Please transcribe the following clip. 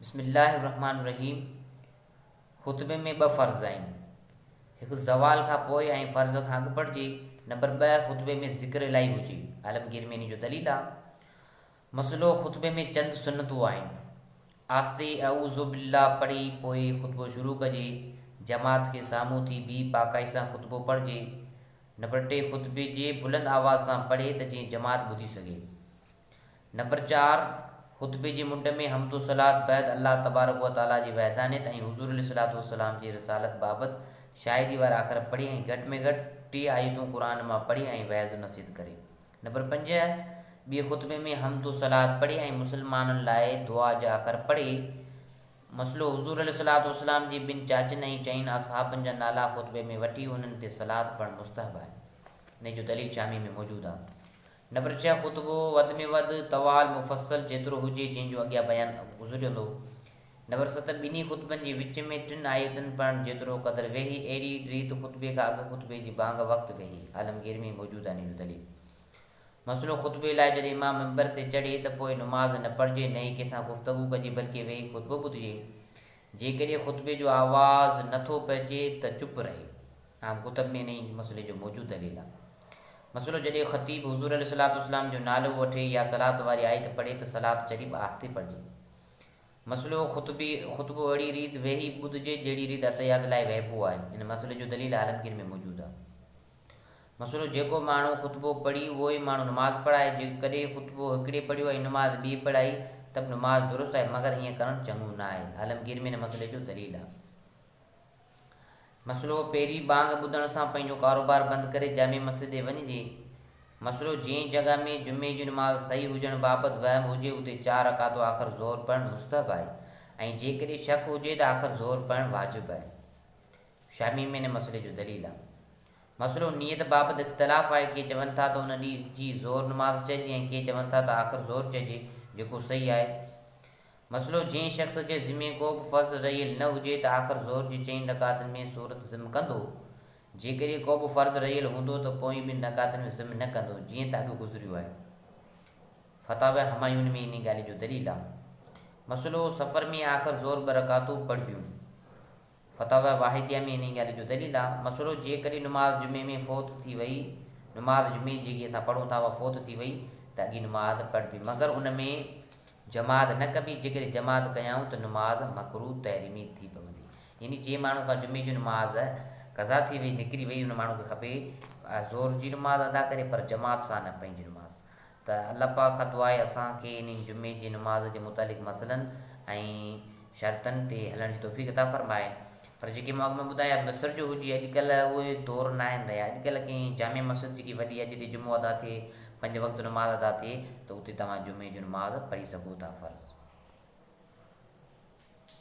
बिस्मिल्लाहिर्रहमानिर्रहीम। खुतबे में ॿ फ़र्ज़ आहिनि, हिकु ज़वाल खां पोइ ऐं फ़र्ज़ खां अॻु पढ़िजे। नंबर ॿ, खुतबे में ज़िक्र इलाही हुजे। आलमगीर में इन जो दलील आहे। मसइलो खुतबे में चंद सुन्नतूं आहिनि। आस्ते अऊज़ु बिल्लाह पढ़ी पोइ खुतबो शुरू कजे। जमात खे साम्हूं थी बी पाकाई सां खुतबो पढ़िजे। नंबर टे, खुतबे जे बुलंद आवाज़ सां पढ़े त जीअं जमात ॿुधी सघे। नंबर चार, खुतबे जे मुंड में हम्दो सलात बैद अल्लाह तबारक व तआला जी वहदानियत ऐं हुज़ूर अलैहिस्सलातु वस्सलाम जी रिसालत बाबति शाहिदी वारा अखर पढ़ी ऐं घटि में घटि 3 आयतूं क़ुरान मां पढ़ी ऐं वहज़ नसीहत करे। नंबर पंज, ॿिए खुतबे में हम्दो सलात पढ़ी ऐं मुसलमाननि लाइ दुआ जा अखर पढ़े। मसइलो हुज़ूर अलैहिस्सलातु वस्सलाम जी ॿिनि चाचनि ऐं 4 असहाबनि जा नाला खुतबे में वठी उन्हनि ते सलात पढ़णु मुस्तहब आहे। इन जो दलील शामी में मौजूदु आहे। नंबर 6, खुतबो वधि में वधि तवाल मुफ़सल जेतिरो हुजे जंहिंजो अॻियां बयानु गुज़रियो। नंबर 7, ॿिन्ही खुतबनि जे विच में 3 आयतनि पढ़णु जेतिरो क़दुरु वेही अहिड़ी रीति खुतबे खां अॻु खुतबे जी बांग वक़्तु वेही। आलमगीर में मौजूदु आहे इन जो दलील। मसइलो खुतबे लाइ जॾहिं इमाम मिंबर ते चढ़े त पोइ नमाज़ न पढ़िजे, न ई कंहिंसां गुफ़्तगू कजे, बल्कि वेही खुतबो ॿुधिजे। जेकॾहिं खुतबे जो आवाज़ नथो पइजे त चुप रहे। आम कुतब में इन मसइले जो मौजूदु दलील आहे। मसइलो जॾहिं ख़तीब हुज़ूर अलैहिस्सलातु वस्सलाम जो नालो वठे या सलात वारी आयत पढ़े त सलात शरीफ़ आस्ते पढ़िजे। मसइलो खुतबो अहिड़ी रीति वेही ॿुधिजे जहिड़ी रीति अतहियात लाइ वहिबो आहे। इन मसइले जो दलील आलमगीर में मौजूदु आहे। मसइलो जेको माण्हू खुतबो पढ़ी उहो ई माण्हू नमाज़ पढ़ाए। जेकॾहिं खुतबो हिकिड़े पढ़ियो ऐं नमाज़ ॿी पढ़ाई त बि नमाज़ दुरुस्त आहे, मगर ईअं करणु चङो न आहे। आलमगीर में इन मसइले जो दलील आहे। मसइलो पहिरीं बांग ॿुधण सां पंहिंजो कारोबार बंदि करे जामे मस्जिद ते वञिजे। मसइलो जंहिं जॻह में जुमे जी नमाज़ सही हुजण बाबति वहम हुजे उते 4 रकातूं आख़िर ज़ोर पढ़णु मुस्तहब आहे ऐं जेकॾहिं शक हुजे त आख़िर ज़ोर पढ़णु वाजिबु आहे। शामी में इन मसइले जो दलील आहे। मसइलो नियत बाबति इख़्तिलाफ़ आहे। के चवनि था त उन ॾींहं जी ज़ोर नमाज़ चइजे ऐं के चवनि था त आख़िर ज़ोर चइजे, जेको सही आहे। मसइलो जंहिं शख़्स जे ज़िमे को बि फ़र्ज़ रहियल न हुजे त आख़िर ज़ोर जी 4 रकातनि में सूरत ज़िम कंदो। जेकॾहिं को बि फ़र्ज़ रहियल हूंदो त पोइ 2 रकातनि में ज़िम न कंदो, जीअं त अॻु गुज़रियो आहे। फ़तावा हमायून में इन ॻाल्हि जो दलील आहे। मसइलो सफ़र में आख़िर ज़ोर 2 रकातूं पढ़बियूं। फ़तावा वाहिदिया में इन ॻाल्हि जो दलील आहे। मसइलो जेकॾहिं नमाज़ जुमे में फ़ौत थी वई, नमाज़ जुमे जेकी असां पढ़ूं था उहा फ़ौत थी वई त अॻी नमाज़ पढ़बी, मगर उन में जमात न कबी। जेकॾहिं जमात कयाऊं त नमाज़ मकरूह तहरीमी थी पवंदी। यानी जे माण्हू खां जुमे जी नमाज़ क़ज़ा थी वई, निकिरी वई, उन माण्हू खे खपे ज़ोर जी नमाज़ अदा करे, पर जमात सां न पंहिंजी नमाज़। त अल्लाह पाक खां दुआ आहे असांखे इन जुमे जी नमाज़ जे मुतालिक़ मसइलनि ऐं शर्तनि ते हलण जी तौफ़ीक़ अता फ़रमाए। पर जेके मां अॻु में ॿुधाया मिस्र जो हुजे, अॼुकल्ह उहे दौर न आहिनि रहिया। अॼुकल्ह कंहिं जामे मस्जिद जेकी वॾी आहे जिते जुमो अदा थिए, 5 वक़्त नमाज़ अदा थिए, त उते तव्हां जुमे जी नमाज़ पढ़ी सघो था फ़र्ज़।